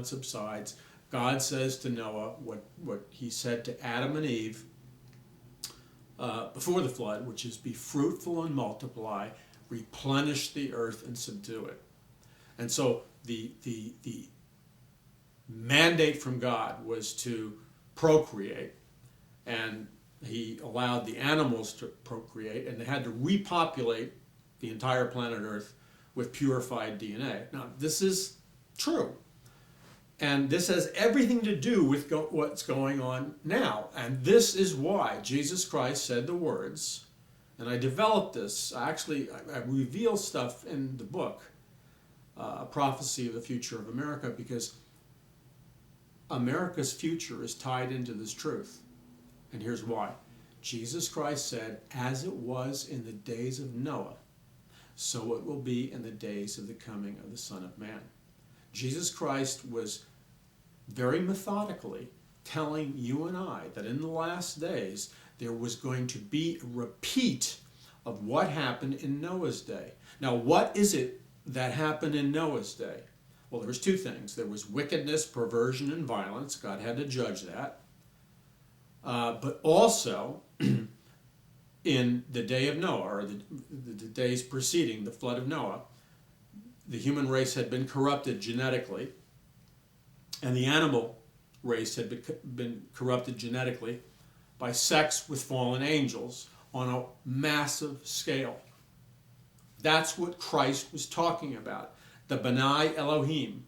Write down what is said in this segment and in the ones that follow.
flood subsides, God says to Noah what he said to Adam and Eve before the flood, which is, be fruitful and multiply, replenish the earth and subdue it. And so the mandate from God was to procreate, and he allowed the animals to procreate, and they had to repopulate the entire planet Earth with purified DNA. Now, this is true. And this has everything to do with what's going on now. And this is why Jesus Christ said the words, and I developed this. I reveal stuff in the book, Prophecy of the Future of America, because America's future is tied into this truth. And here's why. Jesus Christ said, as it was in the days of Noah, so it will be in the days of the coming of the Son of Man. Jesus Christ was very methodically telling you and I that in the last days there was going to be a repeat of what happened in Noah's day. Now, what is it that happened in Noah's day? Well, there was two things. There was wickedness, perversion, and violence. God had to judge that. But also, in the day of Noah, or the days preceding the flood of Noah, the human race had been corrupted genetically, and the animal race had been corrupted genetically by sex with fallen angels on a massive scale. That's what Christ was talking about. The Benai Elohim.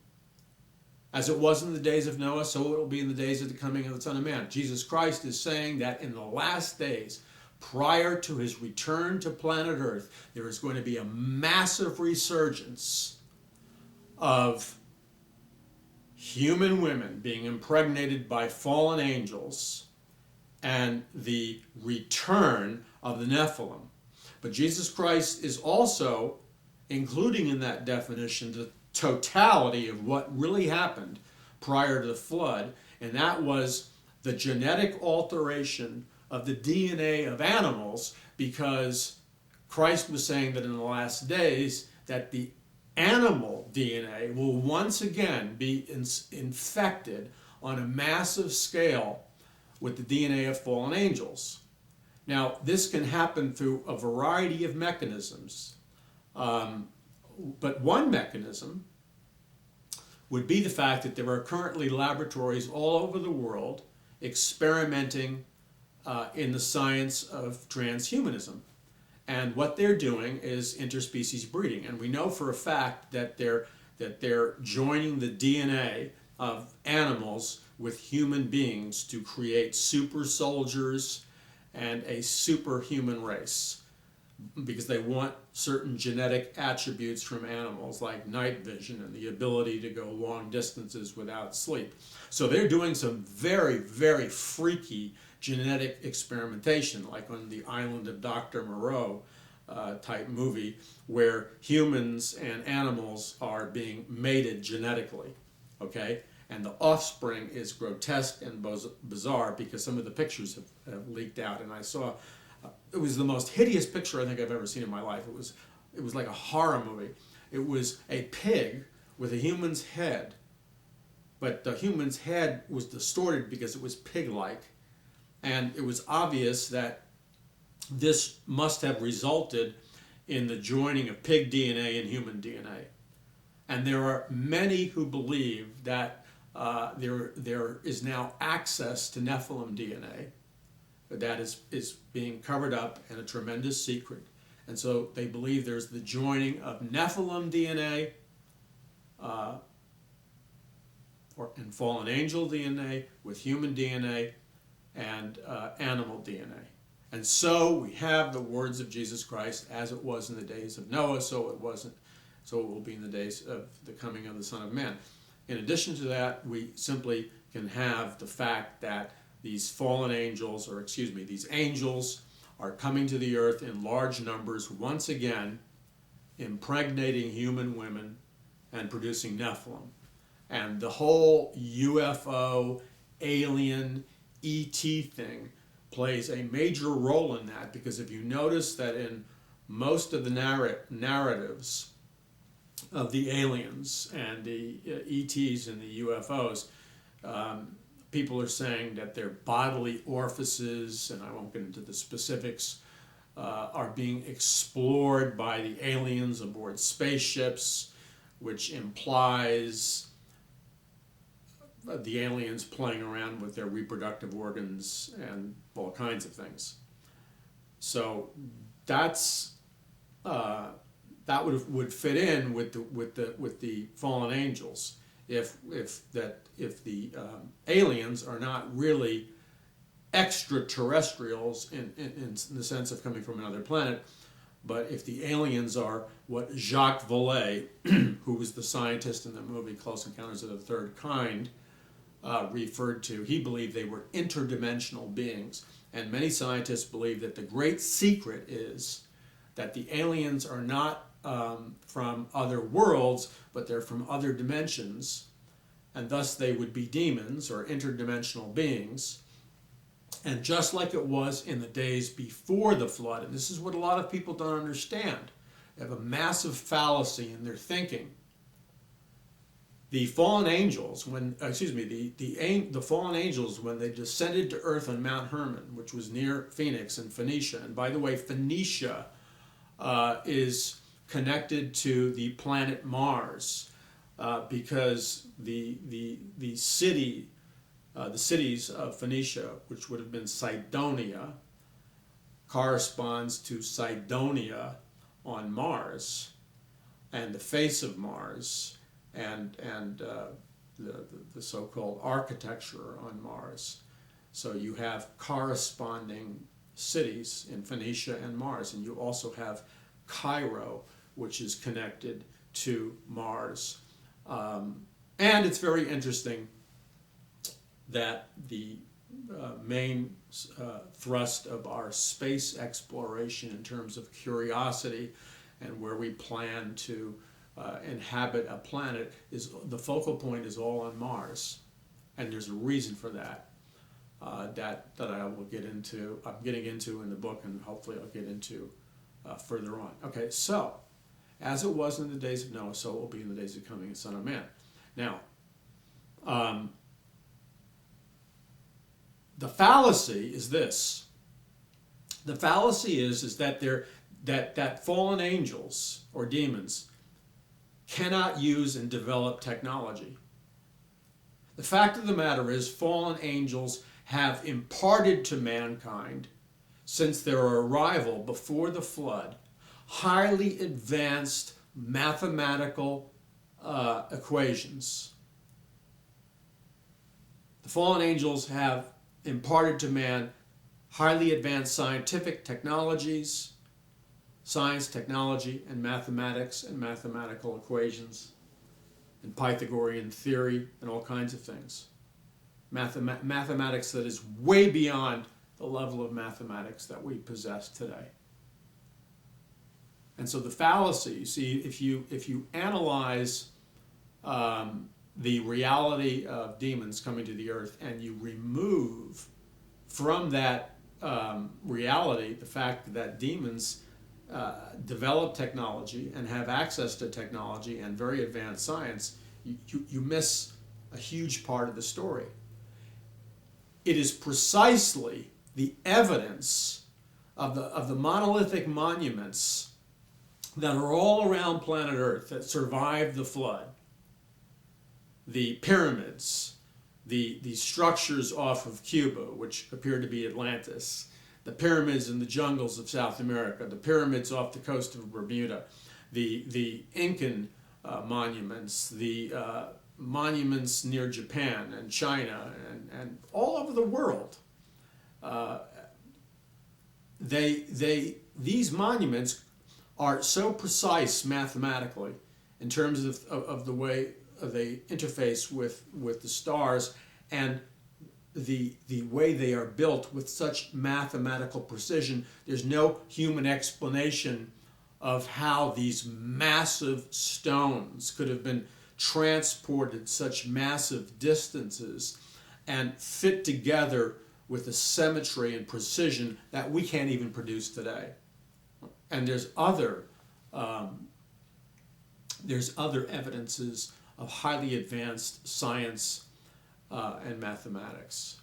As it was in the days of Noah, so it will be in the days of the coming of the Son of Man. Jesus Christ is saying that in the last days, prior to his return to planet Earth, there is going to be a massive resurgence of human women being impregnated by fallen angels and the return of the Nephilim. But Jesus Christ is also including in that definition the totality of what really happened prior to the flood, and that was the genetic alteration of the DNA of animals, because Christ was saying that in the last days that the animal DNA will once again be infected on a massive scale with the DNA of fallen angels. Now, this can happen through a variety of mechanisms. But one mechanism would be the fact that there are currently laboratories all over the world experimenting in the science of transhumanism. And what they're doing is interspecies breeding. And we know for a fact that they're joining the DNA of animals with human beings to create super soldiers and a superhuman race, because they want certain genetic attributes from animals like night vision and the ability to go long distances without sleep. So they're doing some very, very freaky genetic experimentation, like on the Island of Dr. Moreau type movie, where humans and animals are being mated genetically, okay? And the offspring is grotesque and bizarre, because some of the pictures have leaked out, and I saw it was the most hideous picture I think I've ever seen in my life. It was like a horror movie. It was a pig with a human's head, but the human's head was distorted because it was pig-like, and it was obvious that this must have resulted in the joining of pig DNA and human DNA. And there are many who believe that there is now access to Nephilim DNA that is being covered up in a tremendous secret. And so they believe there's the joining of Nephilim DNA and fallen angel DNA with human DNA and animal DNA. And so we have the words of Jesus Christ, as it was in the days of Noah, so it will be in the days of the coming of the Son of Man. In addition to that, we simply can have the fact that these fallen angels, these angels are coming to the earth in large numbers once again, impregnating human women and producing Nephilim. And the whole UFO, alien, ET thing plays a major role in that, because if you notice that in most of the narratives of the aliens and the ETs and the UFOs. People are saying that their bodily orifices, and I won't get into the specifics, are being explored by the aliens aboard spaceships, which implies the aliens playing around with their reproductive organs and all kinds of things. So that's that would fit in with the fallen angels, if the aliens are not really extraterrestrials in the sense of coming from another planet, but if the aliens are what Jacques Vallée, who was the scientist in the movie Close Encounters of the Third Kind, referred to. He believed they were interdimensional beings, and many scientists believe that the great secret is that the aliens are not from other worlds, but they're from other dimensions, and thus they would be demons or interdimensional beings. And just like it was in the days before the flood, and this is what a lot of people don't understand, they have a massive fallacy in their thinking. The fallen angels, the fallen angels, when they descended to earth on Mount Hermon, which was near Phoenix and Phoenicia, and by the way, Phoenicia is connected to the planet Mars because the cities of Phoenicia, which would have been Cydonia, corresponds to Cydonia on Mars, and the face of Mars, and the so-called architecture on Mars. So you have corresponding cities in Phoenicia and Mars, and you also have Cairo, which is connected to Mars. And it's very interesting that the main thrust of our space exploration in terms of curiosity and where we plan to inhabit a planet, is the focal point is all on Mars, and there's a reason for that that I will get into. I'm getting into in the book, and hopefully I'll get into further on. Okay, so as it was in the days of Noah, so it will be in the days of coming, the Son of Man. Now, the fallacy is this. The fallacy is that that fallen angels or demons cannot use and develop technology. The fact of the matter is, fallen angels have imparted to mankind, since their arrival before the flood, highly advanced mathematical equations. The fallen angels have imparted to man highly advanced scientific technologies, science, technology, and mathematics and mathematical equations, and Pythagorean theory, and all kinds of things. Mathematics that is way beyond the level of mathematics that we possess today. And so the fallacy, you see, if you analyze the reality of demons coming to the earth, and you remove from that reality the fact that demons develop technology and have access to technology and very advanced science, you miss a huge part of the story. It is precisely the evidence of the monolithic monuments that are all around planet Earth that survived the flood. The pyramids, the structures off of Cuba, which appear to be Atlantis, the pyramids in the jungles of South America, the pyramids off the coast of Bermuda, the Incan monuments, the monuments near Japan and China and all over the world. These monuments are so precise mathematically in terms of the way they interface with the stars, and the way they are built with such mathematical precision. There's no human explanation of how these massive stones could have been transported such massive distances and fit together with a symmetry and precision that we can't even produce today. And there's other there's other evidences of highly advanced science and mathematics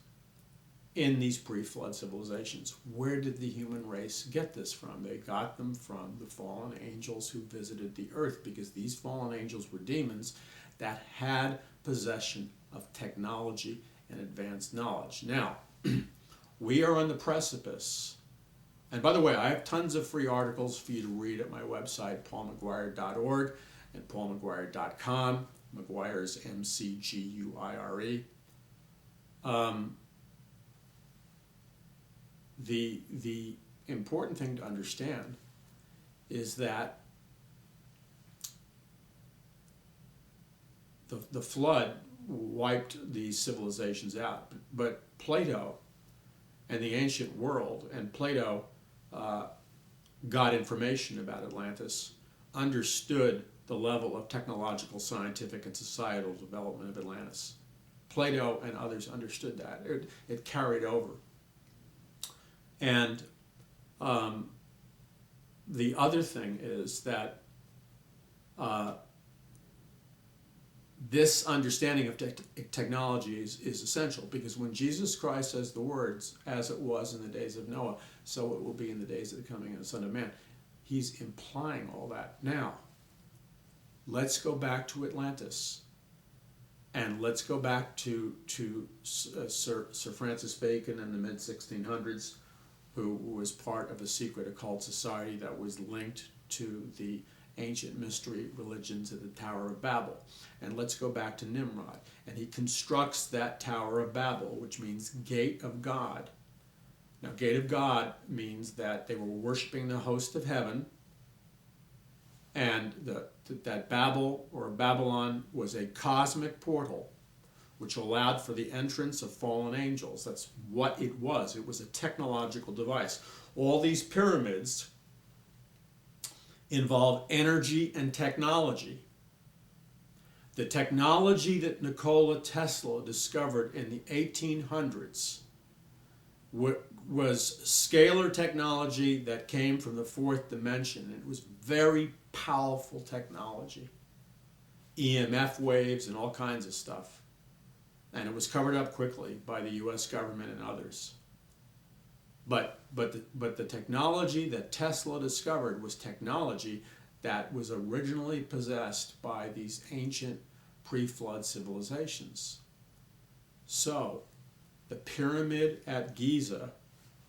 in these pre-flood civilizations. Where did the human race get this from? They got them from the fallen angels who visited the earth, because these fallen angels were demons that had possession of technology and advanced knowledge. Now, we are on the precipice. And by the way, I have tons of free articles for you to read at my website, paulmcguire.org and paulmcguire.com. McGuire is McGuire. The important thing to understand is that the flood wiped these civilizations out, but Plato and the ancient world, and Plato got information about Atlantis, understood the level of technological, scientific, and societal development of Atlantis. Plato and others understood that. It carried over. And the other thing is that this understanding of technology is essential, because when Jesus Christ says the words, as it was in the days of Noah, so it will be in the days of the coming of the Son of Man, he's implying all that. Now, let's go back to Atlantis. And let's go back to Sir Francis Bacon in the mid-1600s, who was part of a secret occult society that was linked to the ancient mystery religions of the Tower of Babel. And let's go back to Nimrod. And he constructs that Tower of Babel, which means Gate of God. Now, Gate of God means that they were worshiping the host of heaven, and that Babel, or Babylon, was a cosmic portal which allowed for the entrance of fallen angels. That's what it was. It was a technological device. All these pyramids involve energy and technology. The technology that Nikola Tesla discovered in the 1800s was scalar technology that came from the fourth dimension. It was very powerful technology, EMF waves and all kinds of stuff. And it was covered up quickly by the US government and others. But the technology that Tesla discovered was technology that was originally possessed by these ancient pre-flood civilizations. So the pyramid at Giza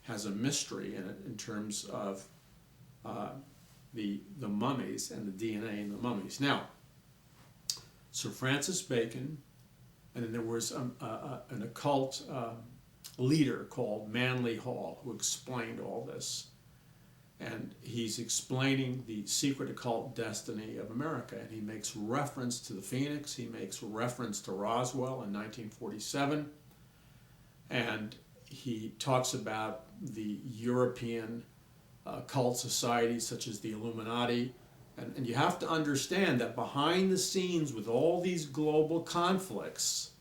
has a mystery in it in terms of the mummies and the DNA in the mummies. Now, Sir Francis Bacon, and then there was an occult leader called Manly Hall who explained all this. And he's explaining the secret occult destiny of America. And he makes reference to the Phoenix. He makes reference to Roswell in 1947. And he talks about the European occult societies such as the Illuminati. And you have to understand that behind the scenes with all these global conflicts,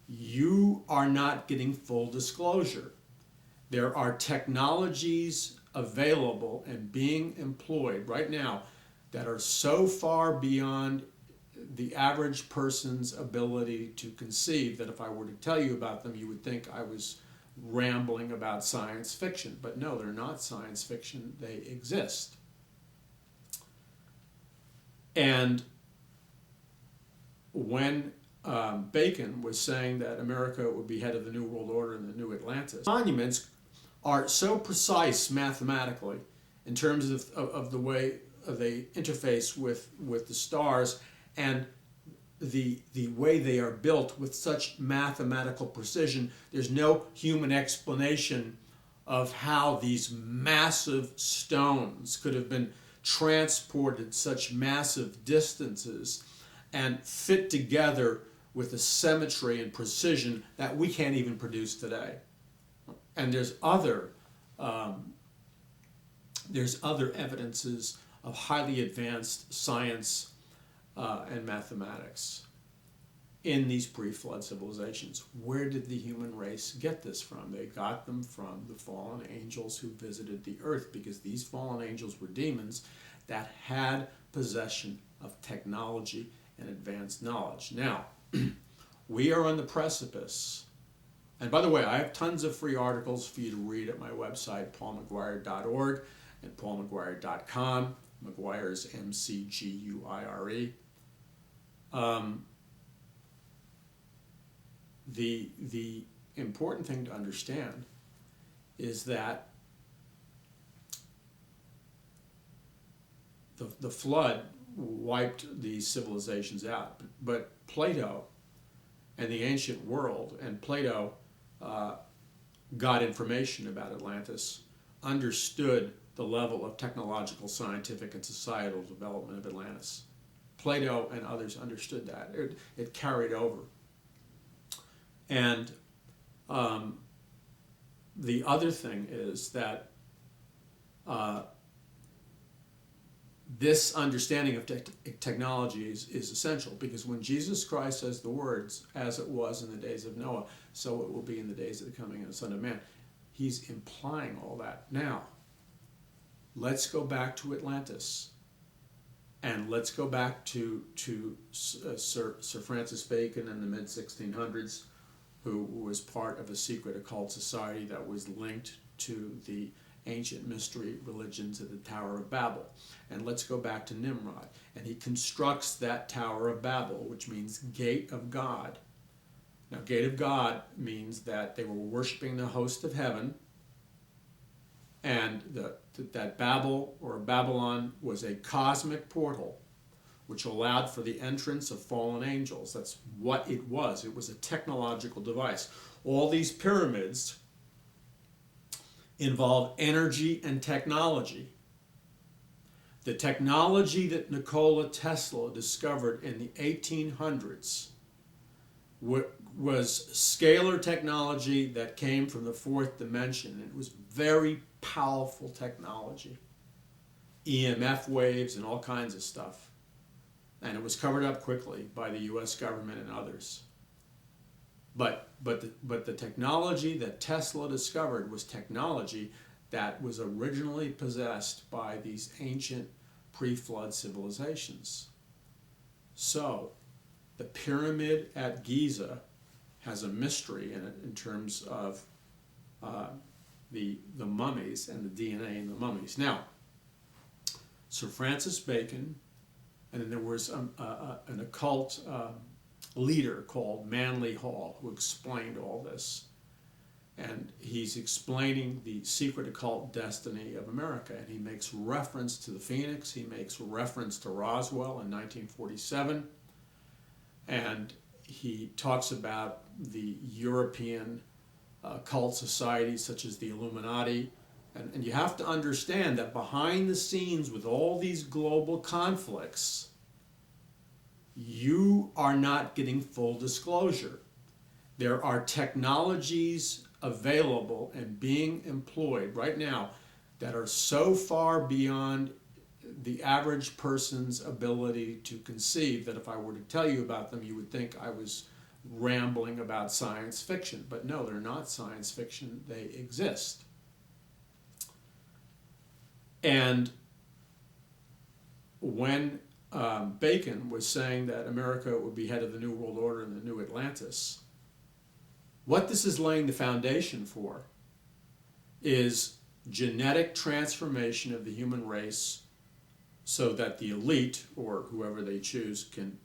you are not getting full disclosure. There are technologies available and being employed right now that are so far beyond the average person's ability to conceive that if I were to tell you about them, you would think I was rambling about science fiction. But no, they're not science fiction. They exist. And when Bacon was saying that America would be head of the New World Order and the New Atlantis, monuments are so precise mathematically in terms of the way they interface with the stars, and the way they are built with such mathematical precision. There's no human explanation of how these massive stones could have been transported such massive distances and fit together with a symmetry and precision that we can't even produce today. And there's other evidences of highly advanced science and mathematics in these pre-flood civilizations. Where did the human race get this from? They got them from the fallen angels who visited the earth, because these fallen angels were demons that had possession of technology and advanced knowledge. Now, we are on the precipice. And by the way, I have tons of free articles for you to read at my website, paulmcguire.org and paulmcguire.com. McGuire is McGuire. The important thing to understand is that the flood wiped these civilizations out. But Plato and the ancient world, and Plato got information about Atlantis, understood the level of technological, scientific, and societal development of Atlantis. Plato and others understood that. It carried over. And the other thing is that this understanding of technology is essential, because when Jesus Christ says the words, as it was in the days of Noah, so it will be in the days of the coming of the Son of Man, he's implying all that. Now, let's go back to Atlantis, and let's go back to Sir Francis Bacon in the mid-1600s, who was part of a secret occult society that was linked to the ancient mystery religions of the Tower of Babel. And let's go back to Nimrod. And he constructs that Tower of Babel, which means Gate of God. Now, Gate of God means that they were worshiping the host of heaven, and that Babel, or Babylon, was a cosmic portal which allowed for the entrance of fallen angels. That's what it was. It was a technological device. All these pyramids involve energy and technology. The technology that Nikola Tesla discovered in the 1800s was scalar technology that came from the fourth dimension. It was very powerful technology, EMF waves and all kinds of stuff. And it was covered up quickly by the US government and others. But the technology that Tesla discovered was technology that was originally possessed by these ancient pre-flood civilizations. So the pyramid at Giza has a mystery in it in terms of the mummies and the DNA in the mummies. Now, Sir Francis Bacon, and then there was an occult leader called Manly Hall who explained all this. And he's explaining the secret occult destiny of America. And he makes reference to the Phoenix. He makes reference to Roswell in 1947. And he talks about the European occult societies such as the Illuminati. And you have to understand that behind the scenes with all these global conflicts, you are not getting full disclosure. There are technologies available and being employed right now that are so far beyond the average person's ability to conceive that if I were to tell you about them, you would think I was rambling about science fiction. But no, they're not science fiction. They exist. And when Bacon was saying that America would be head of the New World Order and the New Atlantis, what this is laying the foundation for is genetic transformation of the human race so that the elite, or whoever they choose, can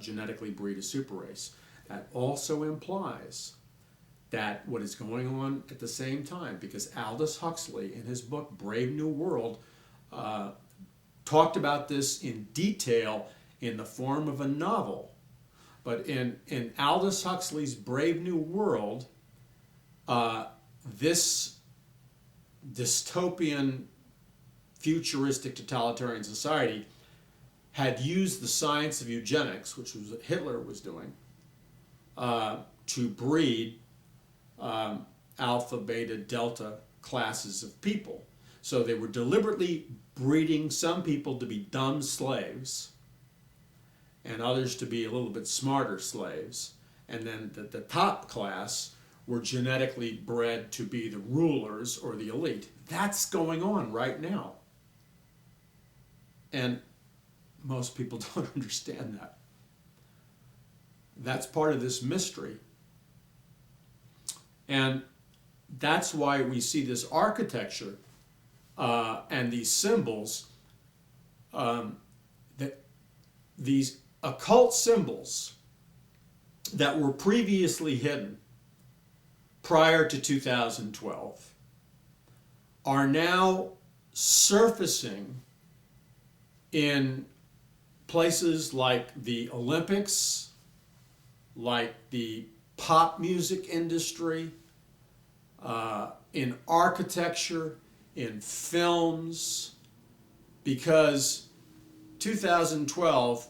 genetically breed a super race. That also implies that what is going on at the same time, because Aldous Huxley in his book Brave New World talked about this in detail in the form of a novel. But in Aldous Huxley's Brave New World, this dystopian, futuristic, totalitarian society had used the science of eugenics, which was what Hitler was doing, to breed alpha, beta, delta classes of people. So they were deliberately breeding some people to be dumb slaves and others to be a little bit smarter slaves. And then the top class were genetically bred to be the rulers or the elite. That's going on right now. And most people don't understand that. That's part of this mystery. And that's why we see this architecture and these symbols, that these occult symbols that were previously hidden prior to 2012 are now surfacing in places like the Olympics, like the pop music industry, in architecture, in films, because 2012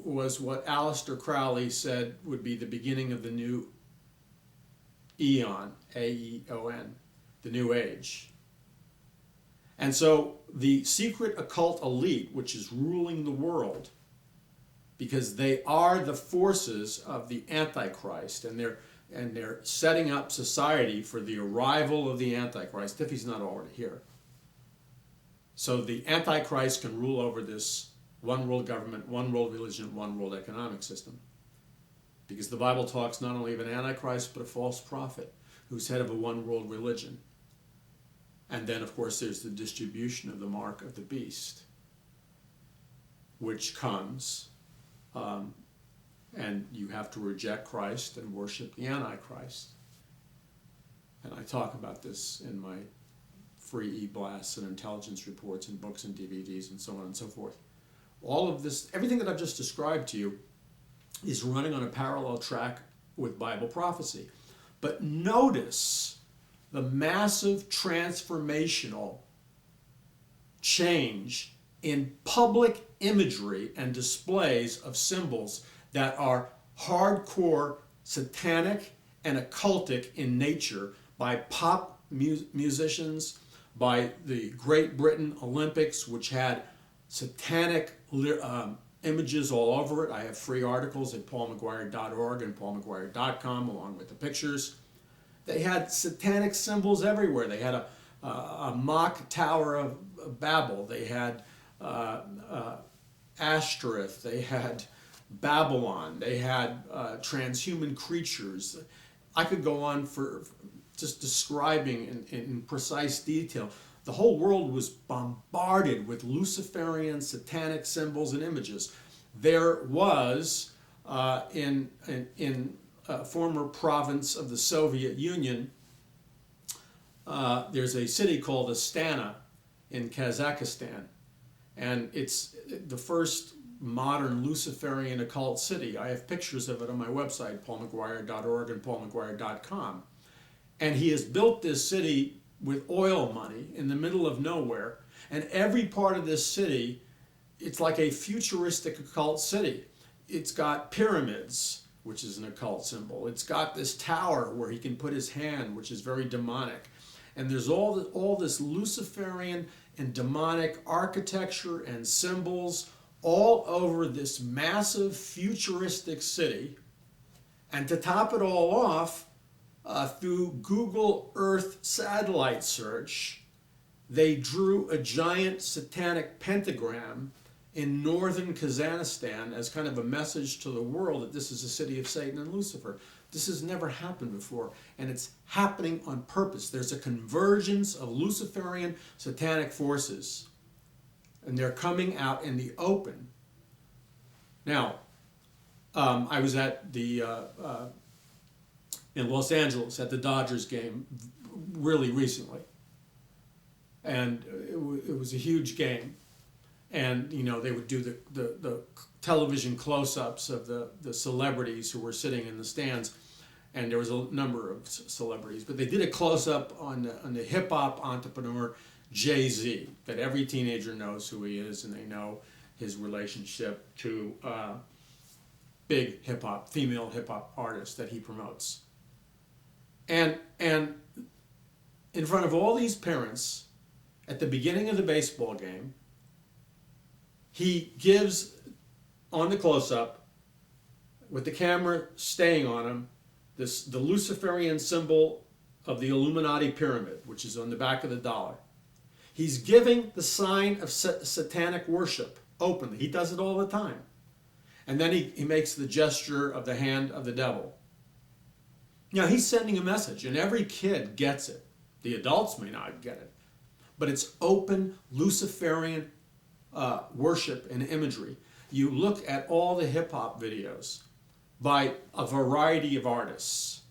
was what Aleister Crowley said would be the beginning of the new eon, A-E-O-N, the new age. And so the secret occult elite, which is ruling the world, because they are the forces of the Antichrist, and they're setting up society for the arrival of the Antichrist, if he's not already here. So the Antichrist can rule over this one world government, one world religion, one world economic system. Because the Bible talks not only of an Antichrist, but a false prophet who's head of a one world religion. And then, of course, there's the distribution of the mark of the beast, which comes, and you have to reject Christ and worship the Antichrist. And I talk about this in my free e-blasts and intelligence reports and books and DVDs and so on and so forth. All of this, everything that I've just described to you, is running on a parallel track with Bible prophecy. But notice the massive transformational change in public imagery and displays of symbols that are hardcore satanic and occultic in nature by pop musicians, by the Great Britain Olympics, which had satanic images all over it. I have free articles at paulmcguire.org and paulmcguire.com along with the pictures. They had satanic symbols everywhere. They had a mock Tower of Babel. They had Ashtoreth. They had Babylon. They had transhuman creatures. I could go on for just describing in precise detail. The whole world was bombarded with Luciferian satanic symbols and images. There was in former province of the Soviet Union, there's a city called Astana in Kazakhstan, and it's the first modern Luciferian occult city. I have pictures of it on my website, paulmcguire.org and paulmcguire.com. And he has built this city with oil money in the middle of nowhere, and every part of this city, it's like a futuristic occult city. It's got pyramids, which is an occult symbol. It's got this tower where he can put his hand, which is very demonic. And there's all this Luciferian and demonic architecture and symbols all over this massive futuristic city. And to top it all off, through Google Earth satellite search, they drew a giant satanic pentagram in northern Kazakhstan as kind of a message to the world that this is a city of Satan and Lucifer. This has never happened before, and it's happening on purpose. There's a convergence of Luciferian satanic forces, and they're coming out in the open. Now, I was at the in Los Angeles at the Dodgers game really recently, and it was a huge game. And you know, they would do the television close-ups of the celebrities who were sitting in the stands, and there was a number of celebrities, but they did a close-up on the hip-hop entrepreneur Jay-Z, that every teenager knows who he is, and they know his relationship to big hip-hop, female hip-hop artists that he promotes. And in front of all these parents, at the beginning of the baseball game, he gives, on the close-up, with the camera staying on him, the Luciferian symbol of the Illuminati pyramid, which is on the back of the dollar. He's giving the sign of satanic worship openly. He does it all the time. And then he makes the gesture of the hand of the devil. Now, he's sending a message, and every kid gets it. The adults may not get it. But it's open Luciferian worship and imagery. You look at all the hip-hop videos by a variety of artists,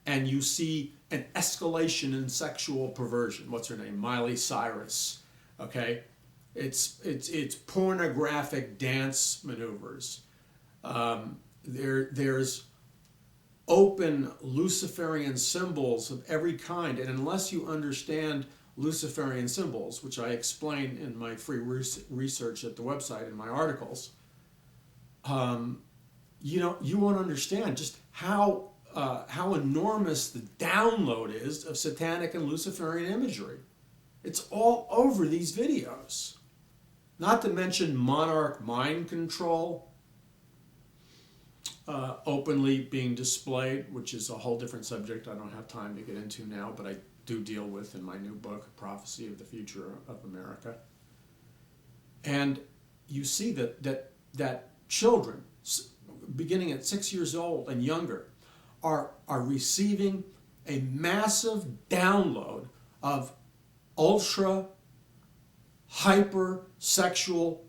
and you see an escalation in sexual perversion. What's her name? Miley Cyrus. Okay? It's pornographic dance maneuvers. There's open Luciferian symbols of every kind, and unless you understand Luciferian symbols, which I explain in my free research at the website in my articles, you won't understand just how enormous the download is of satanic and Luciferian imagery. It's all over these videos. Not to mention monarch mind control openly being displayed, which is a whole different subject I don't have time to get into now, but I do deal with in my new book, Prophecy of the Future of America. And you see that children, beginning at 6 years old and younger, are receiving a massive download of ultra hyper sexual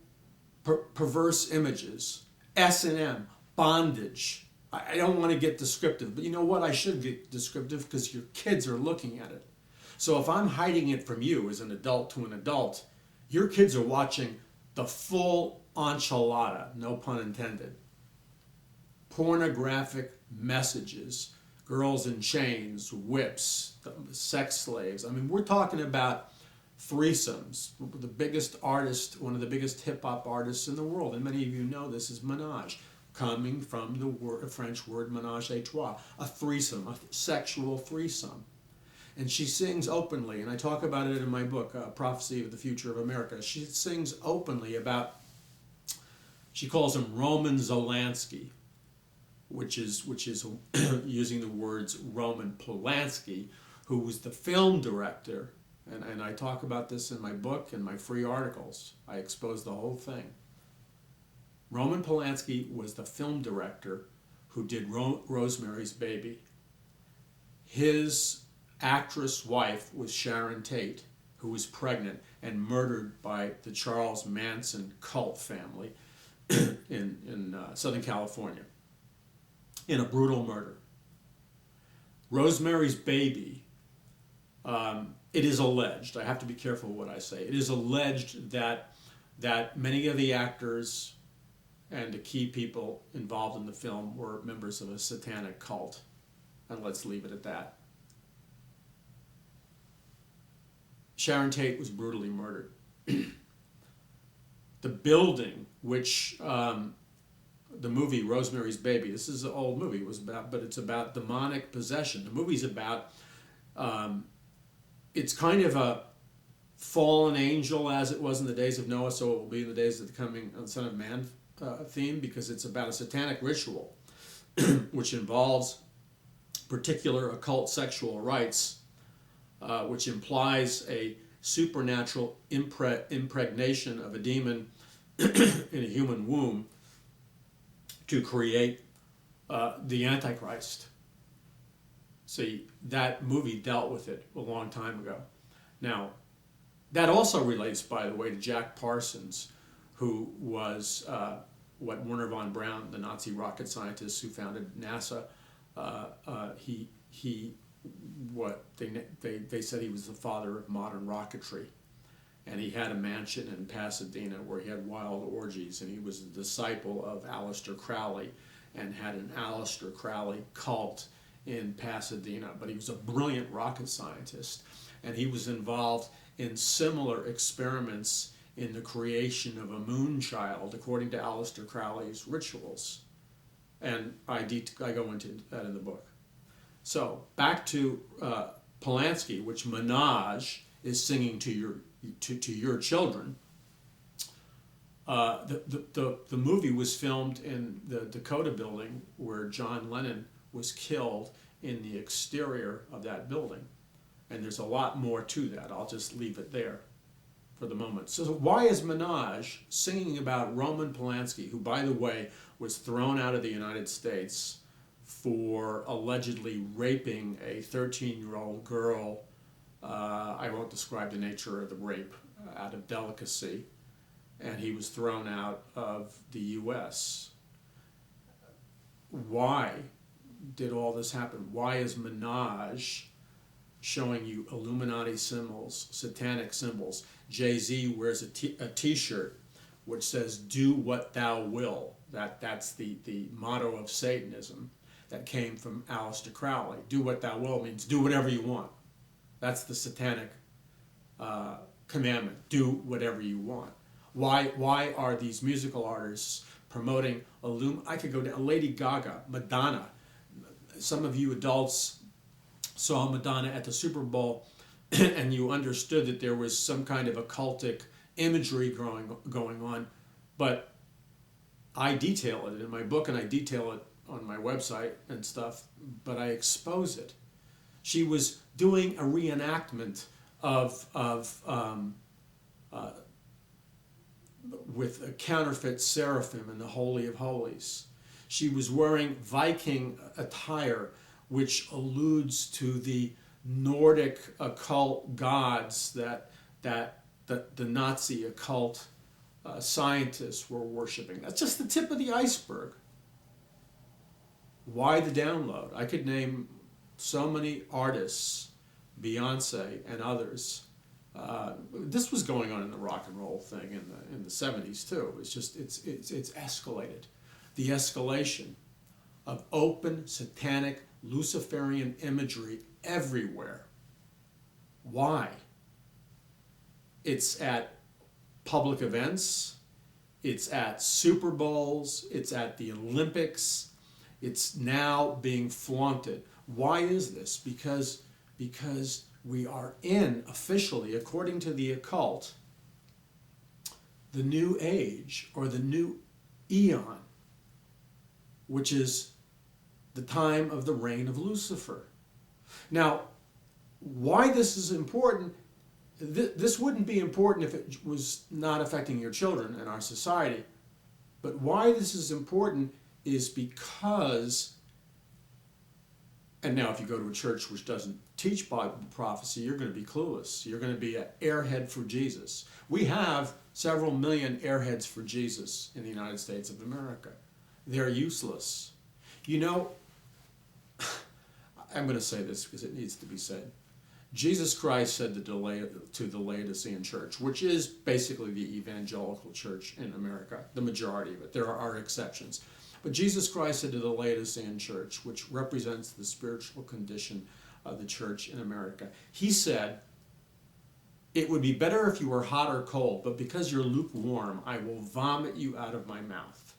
perverse images, S&M, bondage. I don't want to get descriptive, but you know what? I should get descriptive because your kids are looking at it. So if I'm hiding it from you as an adult to an adult, your kids are watching the full enchilada, no pun intended. Pornographic messages, girls in chains, whips, sex slaves. I mean, we're talking about threesomes. The biggest artist, one of the biggest hip-hop artists in the world, and many of you know this, is Minaj, coming from the French word ménage à trois, a threesome, a sexual threesome. And she sings openly, and I talk about it in my book, Prophecy of the Future of America. She sings openly about, she calls him Roman Zolanski, which is using the words Roman Polanski, who was the film director, and I talk about this in my book and my free articles. I expose the whole thing. Roman Polanski was the film director who did Rosemary's Baby. His actress wife was Sharon Tate, who was pregnant and murdered by the Charles Manson cult family in Southern California in a brutal murder. Rosemary's Baby, it is alleged, I have to be careful what I say, it is alleged that many of the actors and the key people involved in the film were members of a satanic cult. And let's leave it at that. Sharon Tate was brutally murdered. The building, which the movie Rosemary's Baby, this is an old movie, but it's about demonic possession. The movie's about, it's kind of a fallen angel as it was in the days of Noah, so it will be in the days of the coming of the Son of Man theme, because it's about a satanic ritual which involves particular occult sexual rites, which implies a supernatural impregnation of a demon in a human womb to create the Antichrist. See, that movie dealt with it a long time ago. Now, that also relates, by the way, to Jack Parsons, who was what Wernher von Braun, the Nazi rocket scientist who founded NASA, they said he was the father of modern rocketry, and he had a mansion in Pasadena where he had wild orgies, and he was a disciple of Aleister Crowley and had an Aleister Crowley cult in Pasadena. But he was a brilliant rocket scientist, and he was involved in similar experiments in the creation of a moon child according to Aleister Crowley's rituals, and I go into that in the book. So back to Polanski, which Minaj is singing to your children. The movie was filmed in the Dakota building where John Lennon was killed, in the exterior of that building, and there's a lot more to that. I'll just leave it there for the moment. So why is Minaj singing about Roman Polanski, who, by the way, was thrown out of the United States for allegedly raping a 13-year-old girl? I won't describe the nature of the rape out of delicacy, and he was thrown out of the U.S. Why did all this happen? Why is Minaj showing you Illuminati symbols, satanic symbols? Jay-Z wears a t-shirt which says, "Do what thou will." That's the motto of Satanism that came from Aleister Crowley. Do what thou will means do whatever you want. That's the satanic commandment. Do whatever you want. Why are these musical artists promoting I could go down, Lady Gaga, Madonna. Some of you adults saw Madonna at the Super Bowl and you understood that there was some kind of occultic imagery going on, but I detail it in my book and I detail it on my website and stuff, but I expose it. She was doing a reenactment with a counterfeit seraphim in the Holy of Holies. She was wearing Viking attire, which alludes to the Nordic occult gods that the Nazi occult scientists were worshiping. That's just the tip of the iceberg. Why the download? I could name so many artists, Beyonce and others. This was going on in the rock and roll thing in the 70s too. It's just it's escalated. The escalation of open satanic Luciferian imagery everywhere. Why? It's at public events, it's at Super Bowls, it's at the Olympics, it's now being flaunted. Why is this? Because we are in, officially, according to the occult, the new age, or the new eon, which is the time of the reign of Lucifer. Now, why this is important, this wouldn't be important if it was not affecting your children and our society, but why this is important is because, and now if you go to a church which doesn't teach Bible prophecy, you're going to be clueless. You're going to be an airhead for Jesus. We have several million airheads for Jesus in the United States of America. They're useless. You know, I'm going to say this because it needs to be said. Jesus Christ said to the Laodicean church, which is basically the evangelical church in America, the majority of it. There are exceptions. But Jesus Christ said to the Laodicean church, which represents the spiritual condition of the church in America, he said, "It would be better if you were hot or cold, but because you're lukewarm, I will vomit you out of my mouth."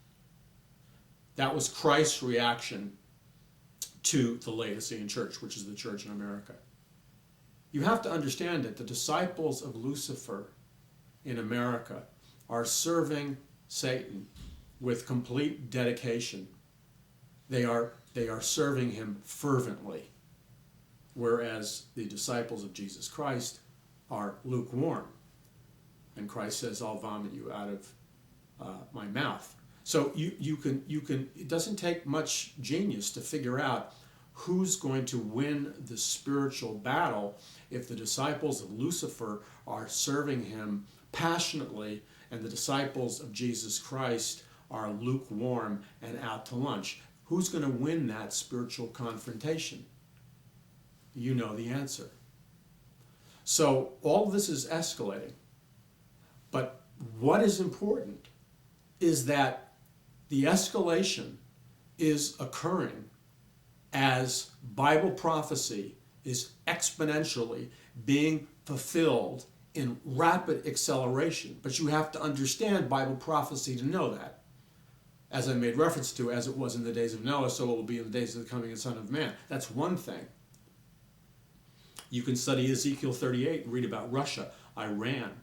That was Christ's reaction to the Laodicean church, which is the church in America. You have to understand that the disciples of Lucifer in America are serving Satan with complete dedication. They are serving him fervently, whereas the disciples of Jesus Christ are lukewarm. And Christ says, "I'll vomit you out of my mouth." So you can. It doesn't take much genius to figure out who's going to win the spiritual battle if the disciples of Lucifer are serving him passionately and the disciples of Jesus Christ are lukewarm and out to lunch. Who's going to win that spiritual confrontation? You know the answer. So all of this is escalating. But what is important is that the escalation is occurring as Bible prophecy is exponentially being fulfilled in rapid acceleration. But you have to understand Bible prophecy to know that. As I made reference to, as it was in the days of Noah, so it will be in the days of the coming of the Son of Man. That's one thing. You can study Ezekiel 38 and read about Russia, Iran,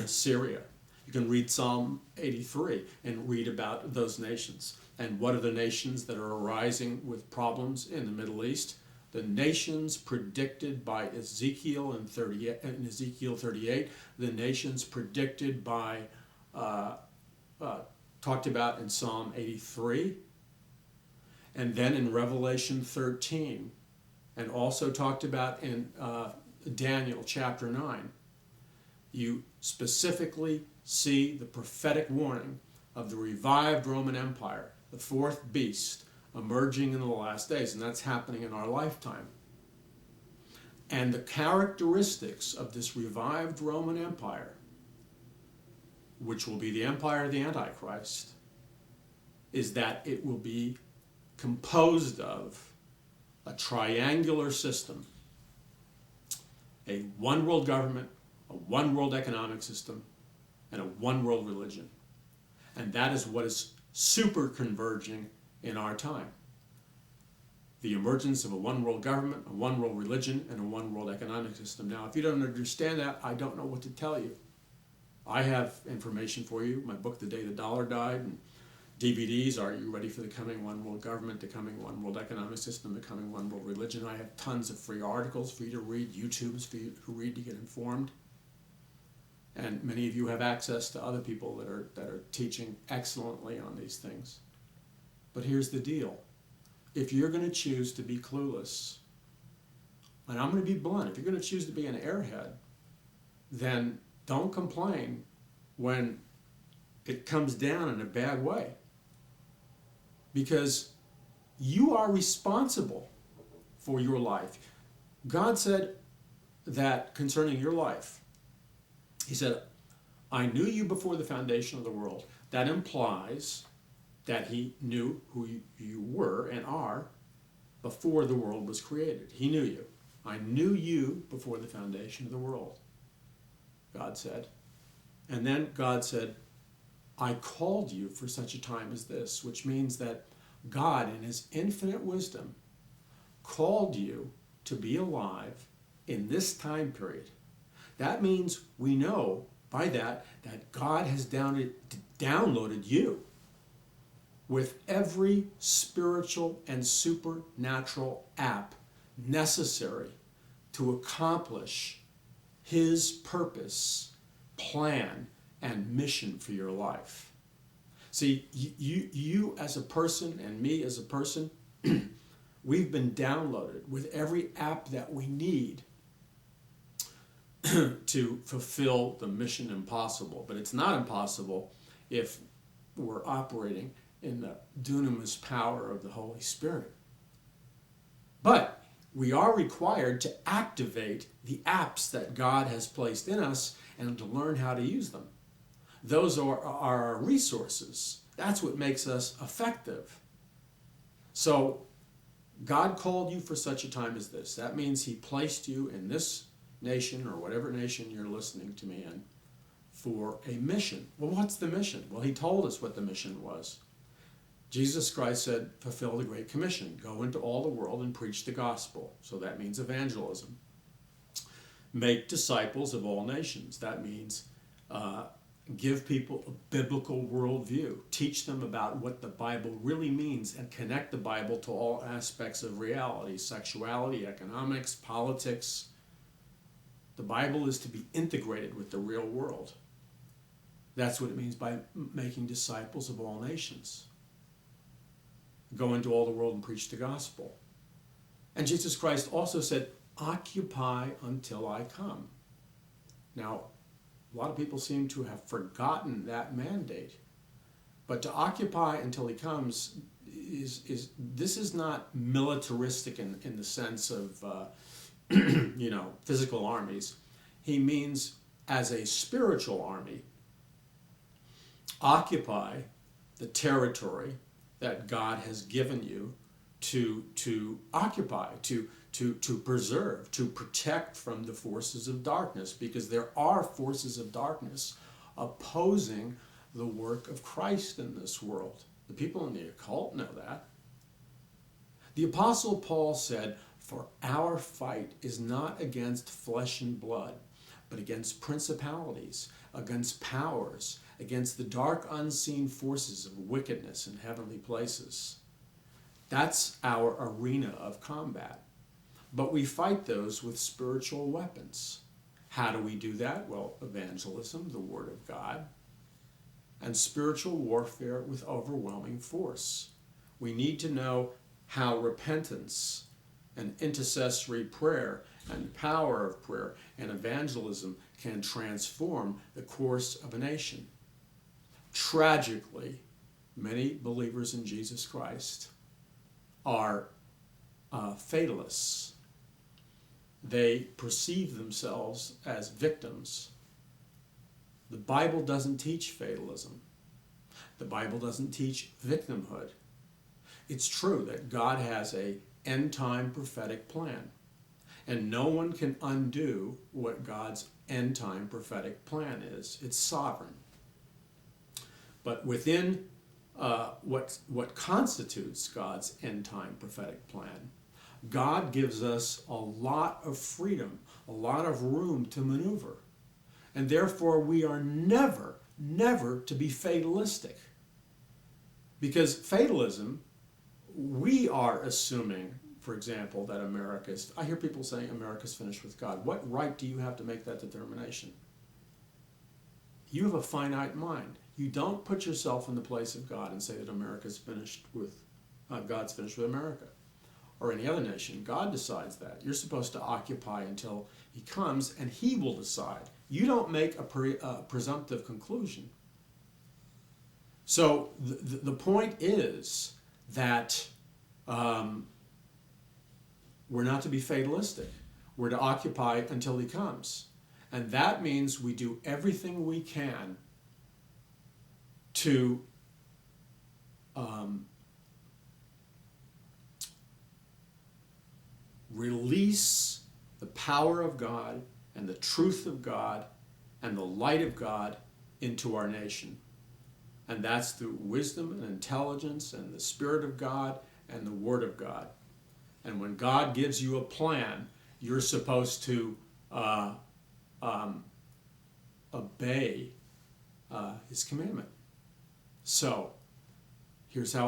Syria. You can read Psalm 83 and read about those nations. And what are the nations that are arising with problems in the Middle East? The nations predicted by Ezekiel in Ezekiel 38, the nations predicted by, talked about in Psalm 83, and then in Revelation 13, and also talked about in Daniel chapter 9, you specifically see the prophetic warning of the revived Roman Empire, the fourth beast, emerging in the last days, and that's happening in our lifetime. And the characteristics of this revived Roman Empire, which will be the empire of the Antichrist, is that it will be composed of a triangular system, a one world government, a one world economic system, and a one world religion. And that is what is super converging in our time. The emergence of a one world government, a one world religion, and a one world economic system. Now, if you don't understand that, I don't know what to tell you. I have information for you. My book, The Day the Dollar Died, and DVDs, Are You Ready for the Coming One World Government, the Coming One World Economic System, the Coming One World Religion. I have tons of free articles for you to read, YouTubes for you to read to get informed. And many of you have access to other people that are teaching excellently on these things. But here's the deal. If you're going to choose to be clueless, and I'm going to be blunt, if you're going to choose to be an airhead, then don't complain when it comes down in a bad way. Because you are responsible for your life. God said that concerning your life, He said, I knew you before the foundation of the world. That implies that He knew who you were and are before the world was created. He knew you. I knew you before the foundation of the world, God said. And then God said, I called you for such a time as this, which means that God, in His infinite wisdom, called you to be alive in this time period. That means we know by that God has downloaded you with every spiritual and supernatural app necessary to accomplish His purpose, plan, and mission for your life. See, you as a person and me as a person, we've been downloaded with every app that we need to fulfill the mission impossible. But it's not impossible if we're operating in the dunamis power of the Holy Spirit. But we are required to activate the apps that God has placed in us and to learn how to use them. Those are our resources. That's what makes us effective. So God called you for such a time as this. That means He placed you in this nation or whatever nation you're listening to me in for a mission. Well, what's the mission? Well, He told us what the mission was. Jesus Christ said, fulfill the Great Commission. Go into all the world and preach the gospel. So that means evangelism. Make disciples of all nations. That means give people a biblical worldview. Teach them about what the Bible really means and connect the Bible to all aspects of reality, sexuality, economics, politics. The Bible is to be integrated with the real world. That's what it means by making disciples of all nations. Go into all the world and preach the gospel. And Jesus Christ also said, occupy until I come. Now, a lot of people seem to have forgotten that mandate. But to occupy until He comes this is not militaristic in the sense of physical armies. He means as a spiritual army, occupy the territory that God has given you to occupy, to preserve, to protect from the forces of darkness, because there are forces of darkness opposing the work of Christ in this world. The people in the occult know that. The Apostle Paul said, for our fight is not against flesh and blood, but against principalities, against powers, against the dark unseen forces of wickedness in heavenly places. That's our arena of combat. but we fight those with spiritual weapons. How do we do that? Well, evangelism, the Word of God, and spiritual warfare with overwhelming force. We need to know how repentance and intercessory prayer and the power of prayer and evangelism can transform the course of a nation. Tragically, many believers in Jesus Christ are fatalists. They perceive themselves as victims. The Bible doesn't teach fatalism. The Bible doesn't teach victimhood. It's true that God has an end-time prophetic plan, and no one can undo what God's end-time prophetic plan is. It's sovereign. But within what constitutes God's end-time prophetic plan, God gives us a lot of freedom, a lot of room to maneuver. And therefore, we are never to be fatalistic. Because fatalism, we are assuming, for example, that I hear people saying America's finished with God. What right do you have to make that determination? You have a finite mind. You don't put yourself in the place of God and say that God's finished with America or any other nation. God decides that. You're supposed to occupy until he comes, and he will decide. You don't make a presumptive conclusion. So the point is that we're not to be fatalistic. We're to occupy until he comes. And that means we do everything we can to release the power of God and the truth of God and the light of God into our nation. And that's through wisdom and intelligence and the Spirit of God and the Word of God. And when God gives you a plan, you're supposed to obey his commandment. So, here's how